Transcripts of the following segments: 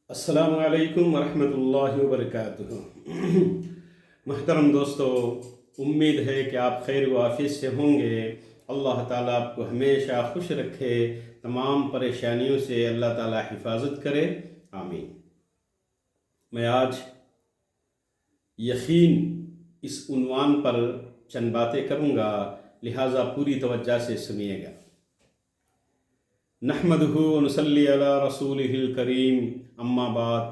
السلام علیکم ورحمۃ اللہ وبرکاتہ۔ محترم دوستو، امید ہے کہ آپ خیر و عافیت سے ہوں گے۔ اللہ تعالیٰ آپ کو ہمیشہ خوش رکھے، تمام پریشانیوں سے اللہ تعالیٰ حفاظت کرے، آمین۔ میں آج یقین اس عنوان پر چند باتیں کروں گا، لہٰذا پوری توجہ سے سنیے گا۔ نحمدہ ونصلی علی رسولہ الکریم، اما بعد،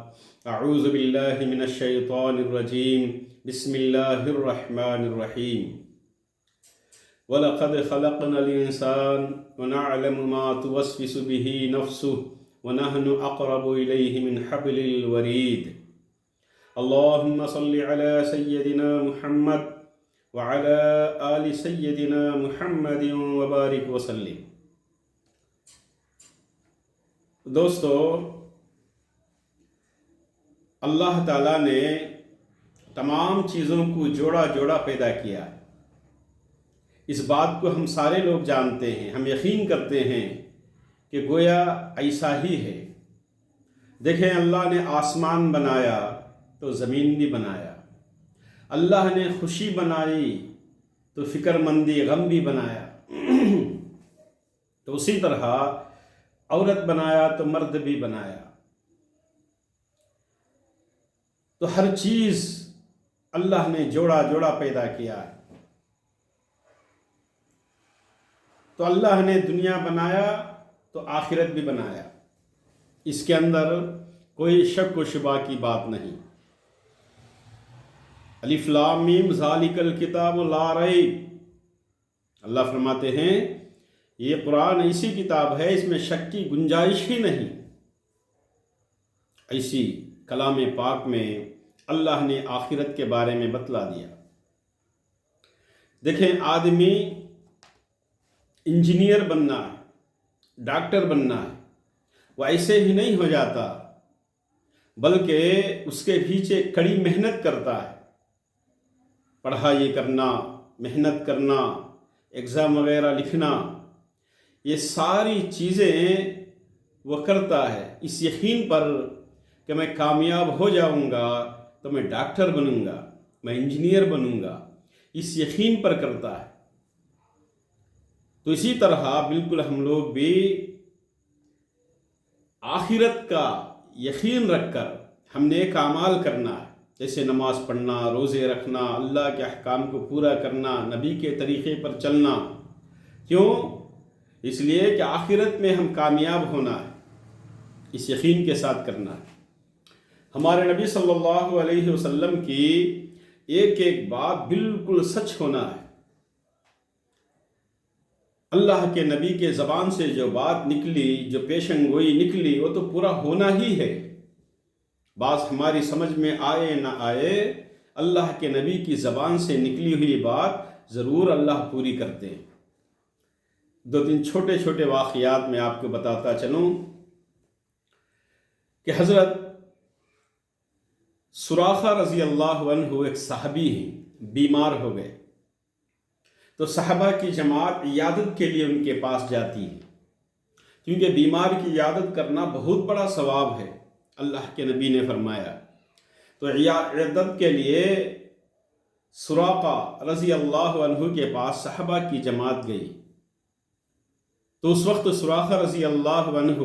اعوذ باللہ من الشیطان الرجیم، بسم اللہ الرحمن الرحیم۔ وَلَقَدْ خَلَقْنَا الْإِنسَانَ وَنَعْلَمُ مَا تُوَسْوِسُ بِهِ نَفْسُهُ وَنَحْنُ أَقْرَبُ إِلَيْهِ مِنْ حَبْلِ الْوَرِيدِ۔ اللهم صل على سيدنا محمد وعلى آل سيدنا محمد وبارك وسلم۔ دوستو، اللہ تعالیٰ نے تمام چیزوں کو جوڑا جوڑا پیدا کیا۔ اس بات کو ہم سارے لوگ جانتے ہیں، ہم یقین کرتے ہیں کہ گویا ایسا ہی ہے۔ دیکھیں، اللہ نے آسمان بنایا تو زمین بھی بنایا، اللہ نے خوشی بنائی تو فکر مندی غم بھی بنایا، تو اسی طرح عورت بنایا تو مرد بھی بنایا۔ تو ہر چیز اللہ نے جوڑا جوڑا پیدا کیا ہے۔ تو اللہ نے دنیا بنایا تو آخرت بھی بنایا، اس کے اندر کوئی شک و شبہ کی بات نہیں۔ الف لام میم ذالک الکتاب لا ریب، اللہ فرماتے ہیں یہ قرآن ایسی کتاب ہے، اس میں شک کی گنجائش ہی نہیں۔ ایسی کلام پاک میں اللہ نے آخرت کے بارے میں بتلا دیا۔ دیکھیں، آدمی انجینئر بننا ہے، ڈاکٹر بننا ہے، وہ ایسے ہی نہیں ہو جاتا، بلکہ اس کے پیچھے کڑی محنت کرتا ہے۔ پڑھائی کرنا، محنت کرنا، ایگزام وغیرہ لکھنا، یہ ساری چیزیں وہ کرتا ہے اس یقین پر کہ میں کامیاب ہو جاؤں گا تو میں ڈاکٹر بنوں گا، میں انجینئر بنوں گا، اس یقین پر کرتا ہے۔ تو اسی طرح بالکل ہم لوگ بھی آخرت کا یقین رکھ کر ہم نے نیک اعمال کرنا ہے، جیسے نماز پڑھنا، روزے رکھنا، اللہ کے احکام کو پورا کرنا، نبی کے طریقے پر چلنا۔ کیوں؟ اس لیے کہ آخرت میں ہم کامیاب ہونا ہے، اس یقین کے ساتھ کرنا ہے۔ ہمارے نبی صلی اللہ علیہ وسلم کی ایک ایک بات بالکل سچ ہونا ہے۔ اللہ کے نبی کے زبان سے جو بات نکلی، جو پیشن گوئی نکلی، وہ تو پورا ہونا ہی ہے۔ بعض ہماری سمجھ میں آئے نہ آئے، اللہ کے نبی کی زبان سے نکلی ہوئی بات ضرور اللہ پوری کرتے ہیں۔ دو تین چھوٹے چھوٹے واقعات میں آپ کو بتاتا چلوں کہ حضرت سراخہ رضی اللہ عنہ ایک صحابی ہیں، بیمار ہو گئے تو صحابہ کی جماعت عیادت کے لیے ان کے پاس جاتی ہے، کیونکہ بیمار کی عیادت کرنا بہت بڑا ثواب ہے، اللہ کے نبی نے فرمایا۔ تو عیادت کے لیے سراقہ رضی اللہ عنہ کے پاس صحابہ کی جماعت گئی۔ تو اس وقت سراقہ رضی اللہ عنہ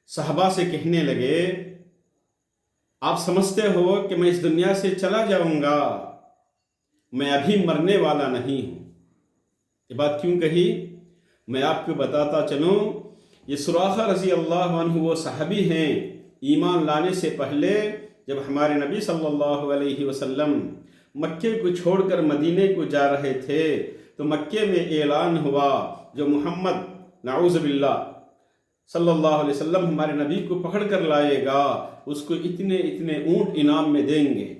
صحابہ سے کہنے لگے، آپ سمجھتے ہو کہ میں اس دنیا سے چلا جاؤں گا، میں ابھی مرنے والا نہیں ہوں۔ یہ بات کیوں کہی؟ میں آپ کو بتاتا چلوں، یہ سراقہ رضی اللہ عنہ وہ صحابی ہیں، ایمان لانے سے پہلے جب ہمارے نبی صلی اللہ علیہ وسلم مکے کو چھوڑ کر مدینے کو جا رہے تھے تو مکے میں اعلان ہوا، جو محمد نعوذ باللہ صلی اللہ علیہ وسلم ہمارے نبی کو پکڑ کر لائے گا، اس کو اتنے اتنے اونٹ انعام میں دیں گے۔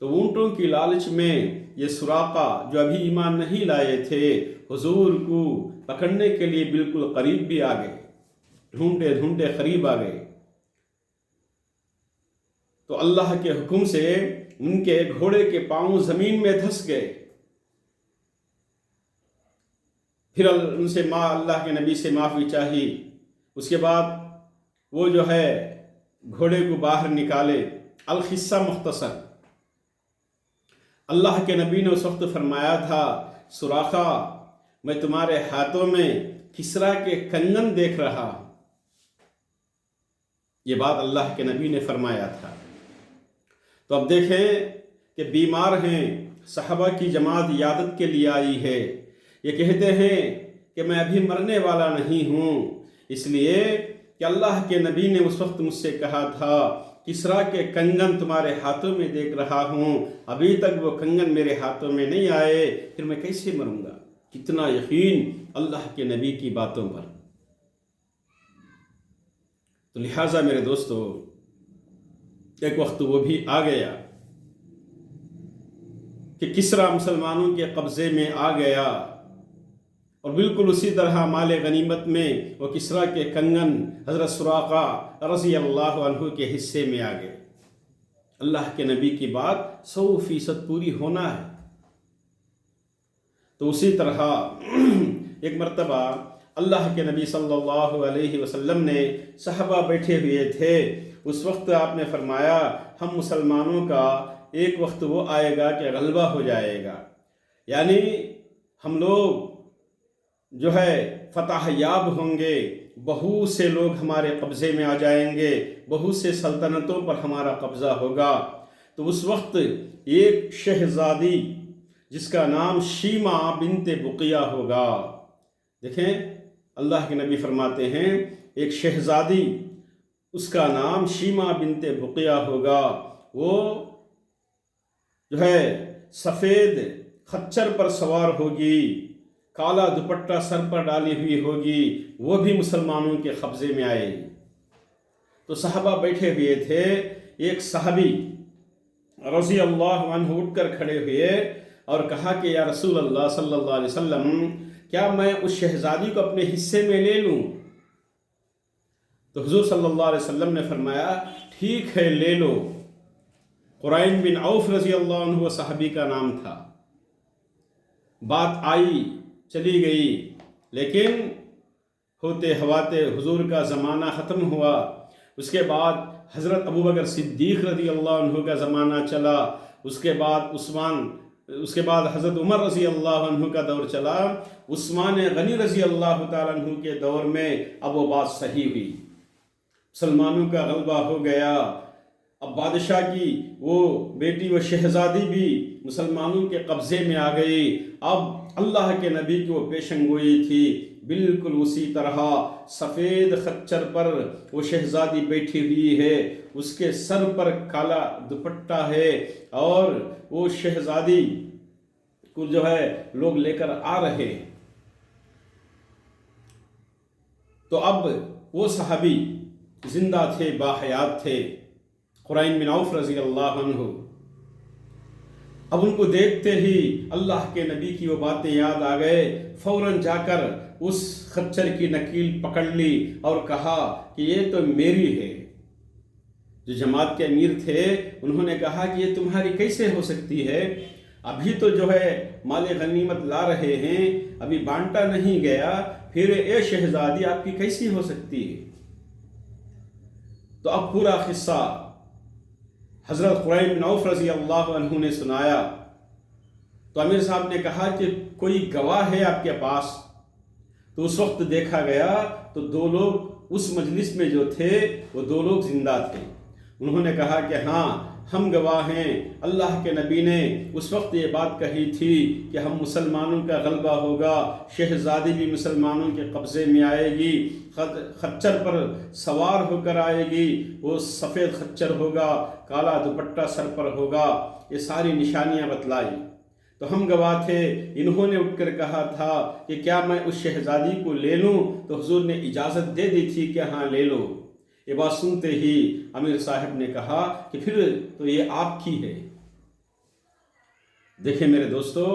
تو اونٹوں کی لالچ میں یہ سراقہ جو ابھی ایمان نہیں لائے تھے، حضور کو پکڑنے کے لیے بالکل قریب بھی آ گئے، ڈھونڈے ڈھونڈے قریب آ گئے۔ تو اللہ کے حکم سے ان کے گھوڑے کے پاؤں زمین میں دھس گئے۔ پھر ان سے اللہ کے نبی سے معافی چاہی۔ اس کے بعد وہ جو ہے گھوڑے کو باہر نکالے، القصہ مختصر، اللہ کے نبی نے اس وقت فرمایا تھا، سراقہ میں تمہارے ہاتھوں میں کسریٰ کے کنگن دیکھ رہا ہوں۔ یہ بات اللہ کے نبی نے فرمایا تھا۔ تو اب دیکھیں کہ بیمار ہیں، صحابہ کی جماعت عیادت کے لیے آئی ہے، یہ کہتے ہیں کہ میں ابھی مرنے والا نہیں ہوں، اس لیے کہ اللہ کے نبی نے اس وقت مجھ سے کہا تھا کسریٰ کے کنگن تمہارے ہاتھوں میں دیکھ رہا ہوں، ابھی تک وہ کنگن میرے ہاتھوں میں نہیں آئے، پھر میں کیسے مروں گا؟ کتنا یقین اللہ کے نبی کی باتوں پر۔ تو لہٰذا میرے دوستو، ایک وقت وہ بھی آ گیا کہ کسریٰ مسلمانوں کے قبضے میں آ گیا، اور بالکل اسی طرح مال غنیمت میں وہ کسریٰ کے کنگن حضرت سراقہ رضی اللہ عنہ کے حصے میں آ گئے۔ اللہ کے نبی کی بات 100% پوری ہونا ہے۔ تو اسی طرح ایک مرتبہ اللہ کے نبی صلی اللہ علیہ وسلم نے، صحابہ بیٹھے ہوئے تھے، اس وقت آپ نے فرمایا ہم مسلمانوں کا ایک وقت وہ آئے گا کہ غلبہ ہو جائے گا، یعنی ہم لوگ جو ہے فتح یاب ہوں گے، بہت سے لوگ ہمارے قبضے میں آ جائیں گے، بہت سے سلطنتوں پر ہمارا قبضہ ہوگا۔ تو اس وقت ایک شہزادی جس کا نام شیمہ بنت بقیہ ہوگا، دیکھیں اللہ کے نبی فرماتے ہیں ایک شہزادی، اس کا نام شیمہ بنت بقیہ ہوگا، وہ جو ہے سفید خچر پر سوار ہوگی، کالا دوپٹہ سر پر ڈالی ہوئی ہوگی، وہ بھی مسلمانوں کے قبضے میں آئے گی۔ تو صحابہ بیٹھے ہوئے تھے، ایک صحابی رضی اللہ عنہ اٹھ کر کھڑے ہوئے اور کہا کہ یا رسول اللہ صلی اللہ علیہ وسلم، کیا میں اس شہزادی کو اپنے حصے میں لے لوں؟ تو حضور صلی اللہ علیہ وسلم نے فرمایا ٹھیک ہے لے لو۔ قرائن بن عوف رضی اللہ عنہ وہ صحابی کا نام تھا۔ بات آئی چلی گئی، لیکن ہوتے ہواتے حضور کا زمانہ ختم ہوا۔ اس کے بعد حضرت ابوبکر صدیق رضی اللہ عنہ کا زمانہ چلا، اس کے بعد حضرت عمر رضی اللہ عنہ کا دور چلا، عثمان غنی رضی اللہ تعالیٰ عنہ کے دور میں اب وہ بات صحیح ہوئی، مسلمانوں کا غلبہ ہو گیا۔ اب بادشاہ کی وہ بیٹی و شہزادی بھی مسلمانوں کے قبضے میں آ گئی۔ اب اللہ کے نبی کی وہ پیشن گوئی تھی، بالکل اسی طرح سفید خچر پر وہ شہزادی بیٹھی ہوئی ہے، اس کے سر پر کالا دوپٹہ ہے، اور وہ شہزادی کو جو ہے لوگ لے کر آ رہے۔ تو اب وہ صحابی زندہ تھے، باحیات تھے، قرائن بن عوف رضی اللہ عنہ۔ اب ان کو دیکھتے ہی اللہ کے نبی کی وہ باتیں یاد آ گئے، فوراً جا کر اس خچر کی نکیل پکڑ لی اور کہا کہ یہ تو میری ہے۔ جو جماعت کے امیر تھے انہوں نے کہا کہ یہ تمہاری کیسے ہو سکتی ہے؟ ابھی تو جو ہے مال غنیمت لا رہے ہیں، ابھی بانٹا نہیں گیا، پھر اے شہزادی آپ کی کیسی ہو سکتی ہے؟ تو اب پورا قصہ حضرت قرائن بن عوف رضی اللہ عنہ نے سنایا۔ تو امیر صاحب نے کہا کہ کوئی گواہ ہے آپ کے پاس؟ تو اس وقت دیکھا گیا تو دو لوگ اس مجلس میں جو تھے وہ دو لوگ زندہ تھے۔ انہوں نے کہا کہ ہاں ہم گواہ ہیں، اللہ کے نبی نے اس وقت یہ بات کہی تھی کہ ہم مسلمانوں کا غلبہ ہوگا، شہزادی بھی مسلمانوں کے قبضے میں آئے گی، خچر پر سوار ہو کر آئے گی، وہ سفید خچر ہوگا، کالا دوپٹہ سر پر ہوگا، یہ ساری نشانیاں بتلائی۔ تو ہم گواہ تھے۔ انہوں نے اٹھ کر کہا تھا کہ کیا میں اس شہزادی کو لے لوں؟ تو حضور نے اجازت دے دی تھی کہ ہاں لے لو۔ یہ بات سنتے ہی امیر صاحب نے کہا کہ پھر تو یہ آپ کی ہے۔ دیکھیں میرے دوستو،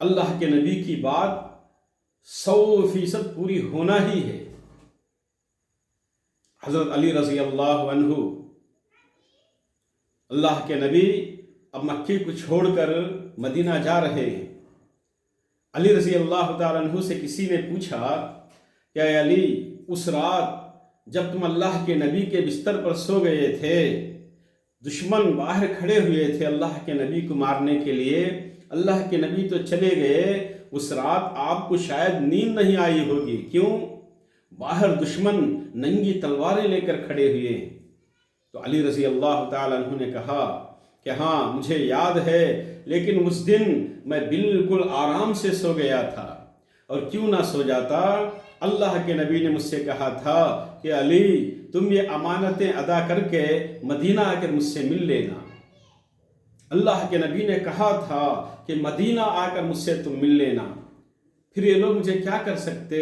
اللہ کے نبی کی بات 100% پوری ہونا ہی ہے۔ حضرت علی رضی اللہ عنہ، اللہ کے نبی اب مکے کو چھوڑ کر مدینہ جا رہے ہیں۔ علی رضی اللہ تعالیٰ عنہ سے کسی نے پوچھا کہ اے علی، اس رات جب تم اللہ کے نبی کے بستر پر سو گئے تھے، دشمن باہر کھڑے ہوئے تھے اللہ کے نبی کو مارنے کے لیے، اللہ کے نبی تو چلے گئے، اس رات آپ کو شاید نیند نہیں آئی ہوگی۔ کیوں؟ باہر دشمن ننگی تلواریں لے کر کھڑے ہوئے ہیں۔ تو علی رضی اللہ تعالیٰ عنہ نے کہا کہ ہاں مجھے یاد ہے، لیکن اس دن میں بالکل آرام سے سو گیا تھا، اور کیوں نہ سو جاتا، اللہ کے نبی نے مجھ سے کہا تھا کہ علی تم یہ امانتیں ادا کر کے مدینہ آ کر مجھ سے مل لینا۔ اللہ کے نبی نے کہا تھا کہ مدینہ آ کر مجھ سے تم مل لینا۔ پھر یہ لوگ مجھے کیا کر سکتے؟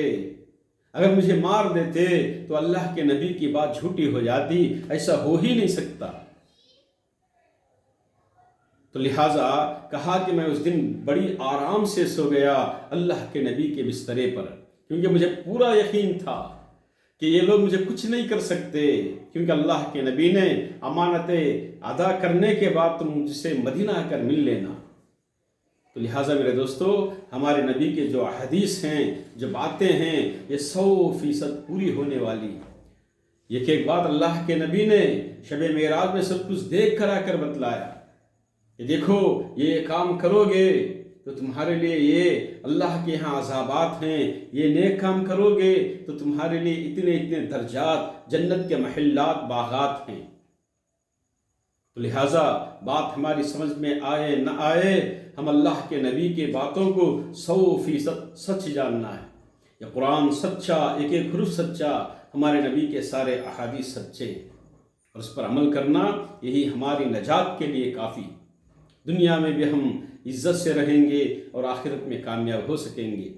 اگر مجھے مار دیتے تو اللہ کے نبی کی بات جھوٹی ہو جاتی، ایسا ہو ہی نہیں سکتا۔ تو لہٰذا کہا کہ میں اس دن بڑی آرام سے سو گیا اللہ کے نبی کے بسترے پر، کیونکہ مجھے پورا یقین تھا کہ یہ لوگ مجھے کچھ نہیں کر سکتے، کیونکہ اللہ کے نبی نے امانتیں ادا کرنے کے بعد تم مجھ سے مدینہ آ کر مل لینا۔ تو لہٰذا میرے دوستو، ہمارے نبی کے جو احادیث ہیں، جو باتیں ہیں، یہ 100% پوری ہونے والی۔ یہ کہ ایک بات اللہ کے نبی نے شب معراج میں سب کچھ دیکھ کر آ کر بتلایا کہ دیکھو یہ کام کرو گے تو تمہارے لیے یہ اللہ کے ہاں عذابات ہیں، یہ نیک کام کرو گے تو تمہارے لیے اتنے اتنے درجات، جنت کے محلات، باغات ہیں۔ تو لہٰذا بات ہماری سمجھ میں آئے نہ آئے، ہم اللہ کے نبی کے باتوں کو 100% سچ جاننا ہے۔ یہ قرآن سچا، ایک ایک حرف سچا، ہمارے نبی کے سارے احادیث سچے، اور اس پر عمل کرنا یہی ہماری نجات کے لیے کافی۔ دنیا میں بھی ہم عزت سے رہیں گے اور آخرت میں کامیاب ہو سکیں گے۔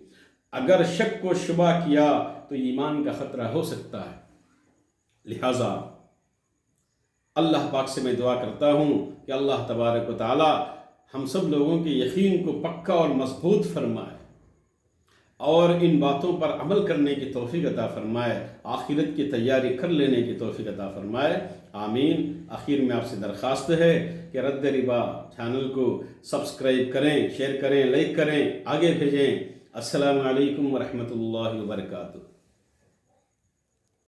اگر شک و شبہ کیا تو ایمان کا خطرہ ہو سکتا ہے۔ لہٰذا اللہ پاک سے میں دعا کرتا ہوں کہ اللہ تبارک و تعالی ہم سب لوگوں کے یقین کو پکا اور مضبوط فرمائے، اور ان باتوں پر عمل کرنے کی توفیق عطا فرمائے، آخرت کی تیاری کر لینے کی توفیق عطا فرمائے، آمین۔ آخر میں آپ سے درخواست ہے کہ رد ربا چینل کو سبسکرائب کریں، شیئر کریں، لائک کریں، آگے بھیجیں۔ السلام علیکم ورحمۃ اللہ وبرکاتہ۔